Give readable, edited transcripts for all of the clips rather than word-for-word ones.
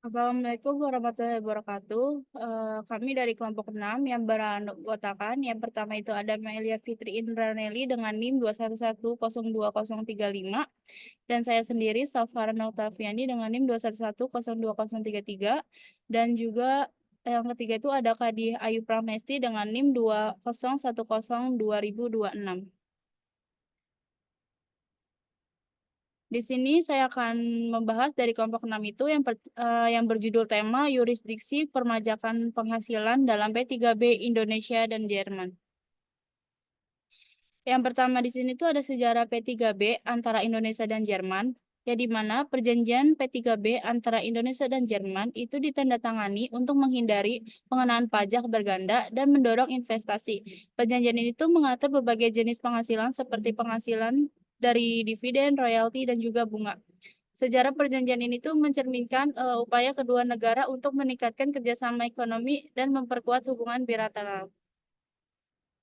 Assalamualaikum warahmatullahi wabarakatuh. Kami dari kelompok 6 yang beranggotakan. Yang pertama itu ada Melia Fitri Indraneli dengan NIM 211020035 dan saya sendiri Safara Noktaviani dengan NIM 211020033 dan juga yang ketiga itu ada Kadih Ayu Pramesti dengan NIM 20102.2026. Di sini saya akan membahas dari kelompok 6 itu yang berjudul tema Yurisdiksi Permajakan Penghasilan dalam P3B Indonesia dan Jerman. Yang pertama di sini tuh ada sejarah P3B antara Indonesia dan Jerman, ya di mana perjanjian P3B antara Indonesia dan Jerman itu ditandatangani untuk menghindari pengenaan pajak berganda dan mendorong investasi. Perjanjian ini tuh mengatur berbagai jenis penghasilan seperti penghasilan dari dividen, royalti, dan juga bunga. Sejarah perjanjian ini tuh mencerminkan upaya kedua negara untuk meningkatkan kerjasama ekonomi dan memperkuat hubungan bilateral.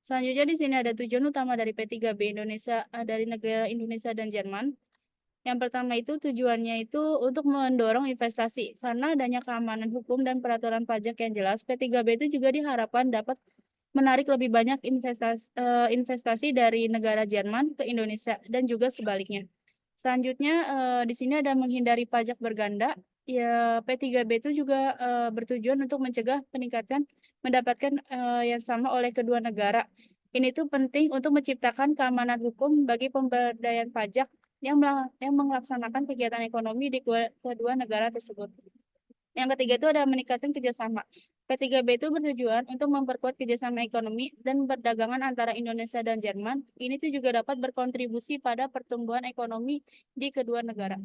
Selanjutnya di sini ada tujuan utama dari P3B Indonesia dari negara Indonesia dan Jerman. Yang pertama itu tujuannya itu untuk mendorong investasi. Karena adanya keamanan hukum dan peraturan pajak yang jelas, P3B itu juga diharapkan dapat menarik lebih banyak investasi dari negara Jerman ke Indonesia dan juga sebaliknya. Selanjutnya di sini ada menghindari pajak berganda. Ya, P3B itu juga bertujuan untuk mencegah peningkatan mendapatkan yang sama oleh kedua negara. Ini tuh penting untuk menciptakan keamanan hukum bagi pemberdayaan pajak yang melaksanakan kegiatan ekonomi di kedua negara tersebut. Yang ketiga itu ada meningkatkan kerjasama. P3B itu bertujuan untuk memperkuat kerjasama ekonomi dan perdagangan antara Indonesia dan Jerman. Ini tuh juga dapat berkontribusi pada pertumbuhan ekonomi di kedua negara.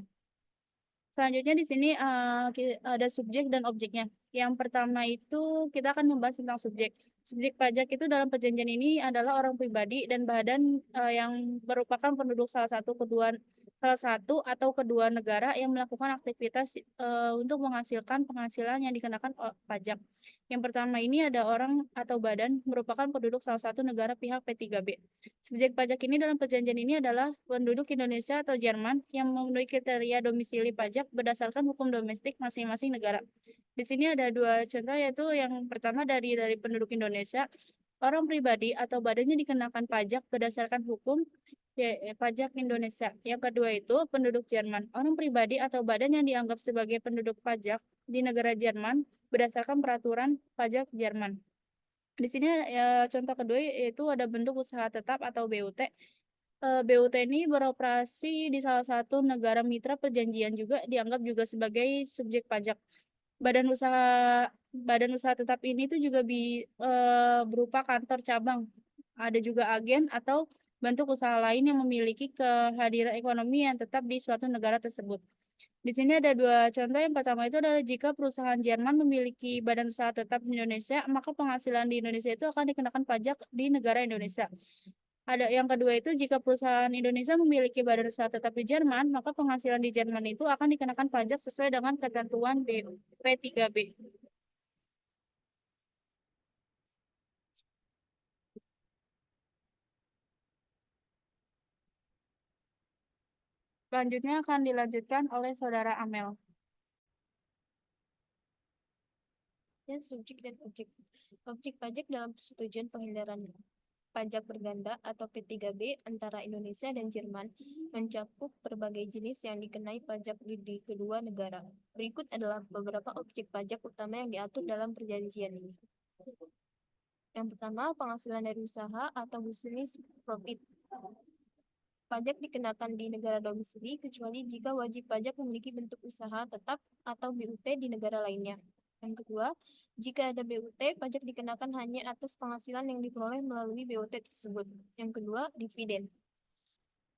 Selanjutnya di sini ada subjek dan objeknya. Yang pertama itu kita akan membahas tentang subjek. Subjek pajak itu dalam perjanjian ini adalah orang pribadi dan badan yang merupakan penduduk salah satu atau kedua negara yang melakukan aktivitas untuk menghasilkan penghasilan yang dikenakan pajak. Yang pertama ini ada orang atau badan merupakan penduduk salah satu negara pihak P3B. Subjek pajak ini dalam perjanjian ini adalah penduduk Indonesia atau Jerman yang memenuhi kriteria domisili pajak berdasarkan hukum domestik masing-masing negara. Di sini ada dua contoh yaitu yang pertama dari penduduk Indonesia, orang pribadi atau badannya dikenakan pajak berdasarkan hukum pajak Indonesia. Yang kedua itu penduduk Jerman, orang pribadi atau badan yang dianggap sebagai penduduk pajak di negara Jerman berdasarkan peraturan pajak Jerman. Di sini contoh kedua yaitu ada bentuk usaha tetap atau BUT. BUT ini beroperasi di salah satu negara mitra perjanjian juga dianggap juga sebagai subjek pajak. Badan usaha badan usaha tetap ini tuh juga berupa kantor cabang. Ada juga agen atau bentuk usaha lain yang memiliki kehadiran ekonomi yang tetap di suatu negara tersebut. Di sini ada dua contoh. Yang pertama itu adalah jika perusahaan Jerman memiliki badan usaha tetap di Indonesia, maka penghasilan di Indonesia itu akan dikenakan pajak di negara Indonesia. Ada yang kedua itu jika perusahaan Indonesia memiliki badan usaha tetap di Jerman, maka penghasilan di Jerman itu akan dikenakan pajak sesuai dengan ketentuan P3B. Selanjutnya akan dilanjutkan oleh Saudara Amel. Dan subjek dan objek. Objek pajak dalam persetujuan penghindaran pajak berganda atau P3B antara Indonesia dan Jerman mencakup berbagai jenis yang dikenai pajak di kedua negara. Berikut adalah beberapa objek pajak utama yang diatur dalam perjanjian ini. Yang pertama, penghasilan dari usaha atau business profit. Pajak dikenakan di negara domisili kecuali jika wajib pajak memiliki bentuk usaha tetap atau BUT di negara lainnya. Yang kedua, jika ada BUT, pajak dikenakan hanya atas penghasilan yang diperoleh melalui BUT tersebut. Yang kedua, dividen,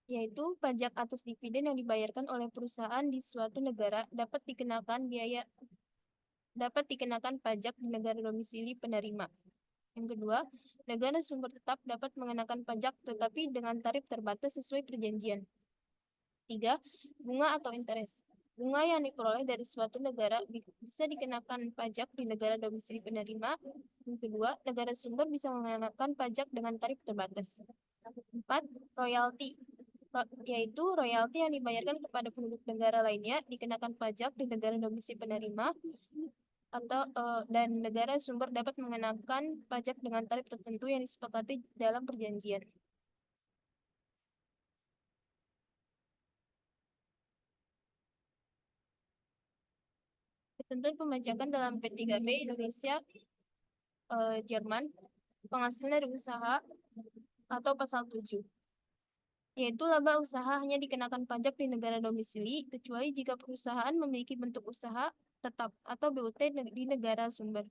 yaitu pajak atas dividen yang dibayarkan oleh perusahaan di suatu negara dapat dikenakan pajak di negara domisili penerima. Yang kedua, negara sumber tetap dapat mengenakan pajak tetapi dengan tarif terbatas sesuai perjanjian. Tiga, bunga atau interest. Bunga yang diperoleh dari suatu negara bisa dikenakan pajak di negara domisili penerima. Yang kedua, negara sumber bisa mengenakan pajak dengan tarif terbatas. Empat, royalti. yaitu royalti yang dibayarkan kepada penduduk negara lainnya dikenakan pajak di negara domisili penerima atau dan negara sumber dapat mengenakan pajak dengan tarif tertentu yang disepakati dalam perjanjian. Ketentuan pemajakan dalam P3B Indonesia, Jerman, penghasilan dari usaha atau pasal 7, yaitu laba usaha hanya dikenakan pajak di negara domisili kecuali jika perusahaan memiliki bentuk usaha tetap atau BUT di negara sumber.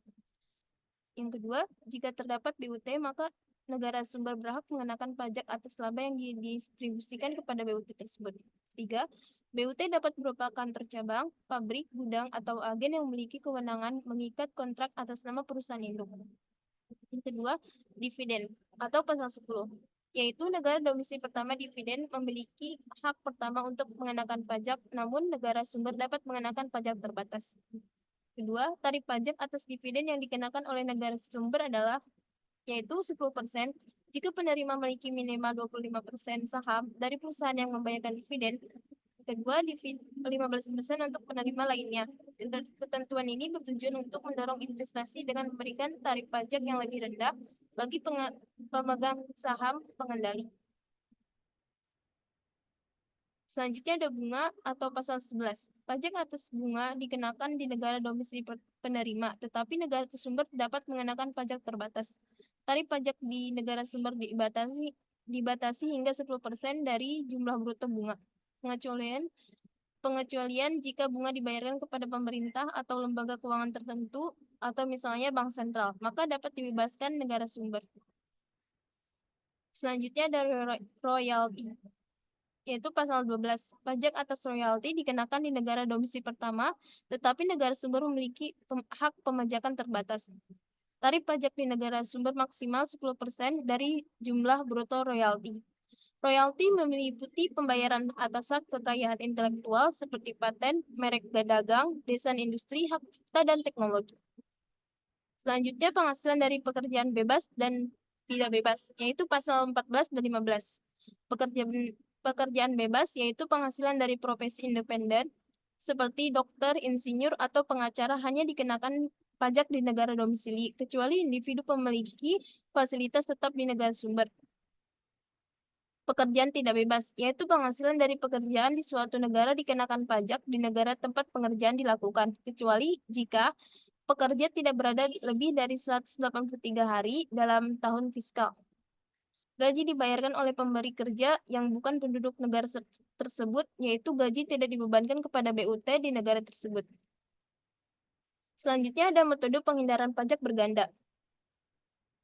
Yang kedua, jika terdapat BUT, maka negara sumber berhak mengenakan pajak atas laba yang didistribusikan kepada BUT tersebut. Tiga, BUT dapat berupa kantor cabang, pabrik, gudang, atau agen yang memiliki kewenangan mengikat kontrak atas nama perusahaan induk. Yang kedua, dividen atau pasal 10, yaitu negara domisili pertama dividen memiliki hak pertama untuk mengenakan pajak, namun negara sumber dapat mengenakan pajak terbatas. Kedua, tarif pajak atas dividen yang dikenakan oleh negara sumber adalah yaitu 10% jika penerima memiliki minimal 25% saham dari perusahaan yang membayarkan dividen. Kedua, 15% untuk penerima lainnya. Ketentuan ini bertujuan untuk mendorong investasi dengan memberikan tarif pajak yang lebih rendah bagi pemegang saham pengendali. Selanjutnya ada bunga atau pasal 11. Pajak atas bunga dikenakan di negara domisili penerima, tetapi negara tersumber dapat mengenakan pajak terbatas. Tarif pajak di negara sumber dibatasi hingga 10% dari jumlah bruto bunga. Pengecualian jika bunga dibayarkan kepada pemerintah atau lembaga keuangan tertentu atau misalnya bank sentral, maka dapat dibebaskan negara sumber. Selanjutnya ada royalti, yaitu pasal 12. Pajak atas royalti dikenakan di negara domisili pertama, tetapi negara sumber memiliki hak pemajakan terbatas. Tarif pajak di negara sumber maksimal 10% dari jumlah bruto royalti. Royalti meliputi pembayaran atas hak kekayaan intelektual seperti paten, merek dagang, desain industri, hak cipta, dan teknologi. Selanjutnya penghasilan dari pekerjaan bebas dan tidak bebas, yaitu pasal 14 dan 15. Pekerjaan bebas yaitu penghasilan dari profesi independen seperti dokter, insinyur, atau pengacara hanya dikenakan pajak di negara domisili, kecuali individu memiliki fasilitas tetap di negara sumber. Pekerjaan tidak bebas, yaitu penghasilan dari pekerjaan di suatu negara dikenakan pajak di negara tempat pengerjaan dilakukan, kecuali jika pekerja tidak berada lebih dari 183 hari dalam tahun fiskal. Gaji dibayarkan oleh pemberi kerja yang bukan penduduk negara tersebut, yaitu gaji tidak dibebankan kepada BUT di negara tersebut. Selanjutnya ada metode penghindaran pajak berganda.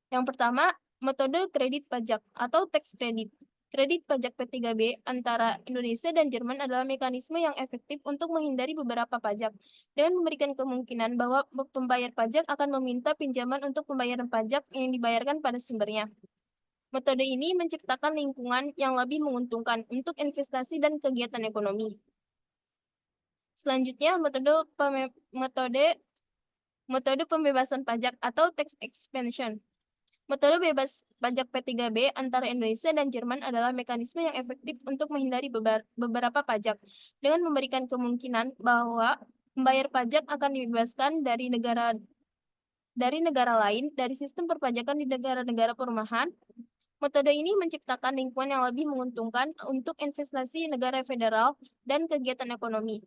Yang pertama, metode kredit pajak atau tax credit. Kredit pajak P3B antara Indonesia dan Jerman adalah mekanisme yang efektif untuk menghindari beberapa pajak, dengan memberikan kemungkinan bahwa pembayar pajak akan meminta pinjaman untuk pembayaran pajak yang dibayarkan pada sumbernya. Metode ini menciptakan lingkungan yang lebih menguntungkan untuk investasi dan kegiatan ekonomi. Selanjutnya, metode pembebasan pajak atau tax expansion. Metode bebas pajak P3B antara Indonesia dan Jerman adalah mekanisme yang efektif untuk menghindari beberapa pajak, dengan memberikan kemungkinan bahwa pembayar pajak akan dibebaskan dari negara lain dari sistem perpajakan di negara-negara perumahan. Metode ini menciptakan lingkungan yang lebih menguntungkan untuk investasi negara federal dan kegiatan ekonomi.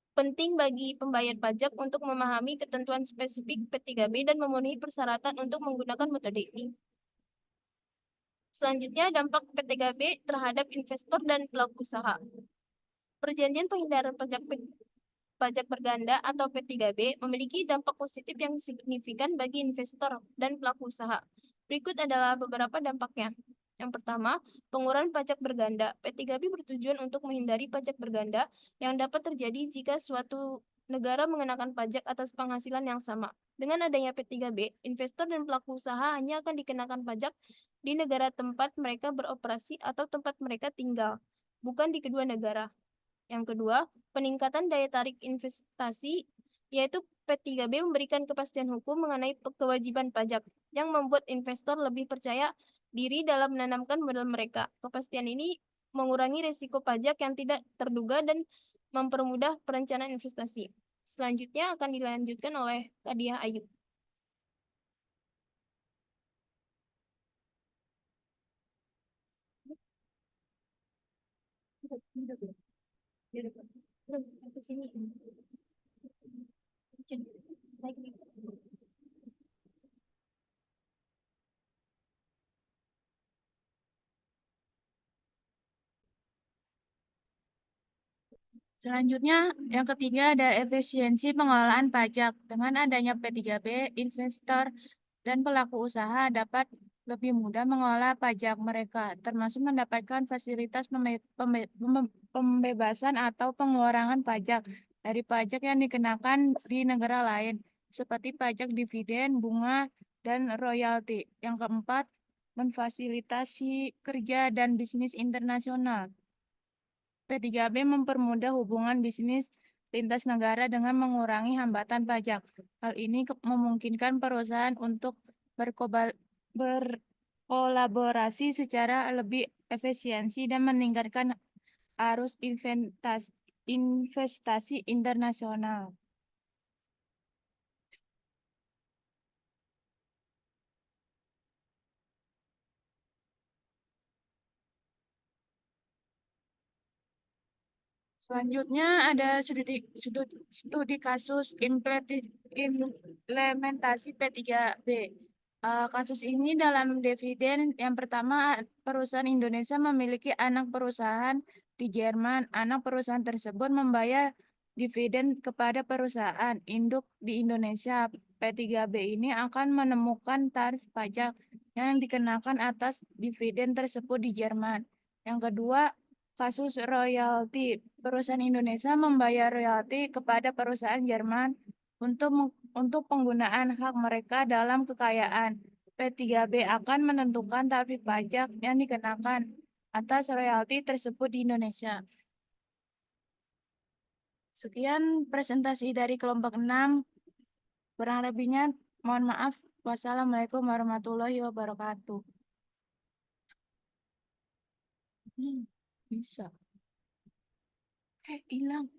Penting bagi pembayar pajak untuk memahami ketentuan spesifik P3B dan memenuhi persyaratan untuk menggunakan metode ini. Selanjutnya, dampak P3B terhadap investor dan pelaku usaha. Perjanjian penghindaran pajak berganda atau P3B memiliki dampak positif yang signifikan bagi investor dan pelaku usaha. Berikut adalah beberapa dampaknya. Yang pertama, pengurangan pajak berganda. P3B bertujuan untuk menghindari pajak berganda yang dapat terjadi jika suatu negara mengenakan pajak atas penghasilan yang sama. Dengan adanya P3B, investor dan pelaku usaha hanya akan dikenakan pajak di negara tempat mereka beroperasi atau tempat mereka tinggal, bukan di kedua negara. Yang kedua, peningkatan daya tarik investasi, yaitu P3B memberikan kepastian hukum mengenai kewajiban pajak yang membuat investor lebih percaya diri dalam menanamkan modal mereka. Kepastian ini mengurangi risiko pajak yang tidak terduga dan mempermudah perencanaan investasi. Selanjutnya akan dilanjutkan oleh Kadiah Ayu. Ke sini. Selanjutnya, yang ketiga ada efisiensi pengelolaan pajak. Dengan adanya P3B, investor dan pelaku usaha dapat lebih mudah mengelola pajak mereka, termasuk mendapatkan fasilitas pembebasan atau pengurangan pajak dari pajak yang dikenakan di negara lain, seperti pajak dividen, bunga, dan royalti. Yang keempat, memfasilitasi kerja dan bisnis internasional. P3B mempermudah hubungan bisnis lintas negara dengan mengurangi hambatan pajak. Hal ini memungkinkan perusahaan untuk berkolaborasi secara lebih efisiensi dan meningkatkan arus investasi internasional. Selanjutnya ada studi kasus implementasi P3B. Kasus ini dalam dividen yang pertama, perusahaan Indonesia memiliki anak perusahaan di Jerman. Anak perusahaan tersebut membayar dividen kepada perusahaan induk di Indonesia. P3B ini akan menemukan tarif pajak yang dikenakan atas dividen tersebut di Jerman. Yang kedua, kasus royalti. Perusahaan Indonesia membayar royalti kepada perusahaan Jerman untuk penggunaan hak mereka dalam kekayaan. P3B akan menentukan tarif pajak yang dikenakan atas royalti tersebut di Indonesia. Sekian presentasi dari kelompok 6. Kurang lebihnya mohon maaf. Wassalamualaikum warahmatullahi wabarakatuh. Bisa. Hilang.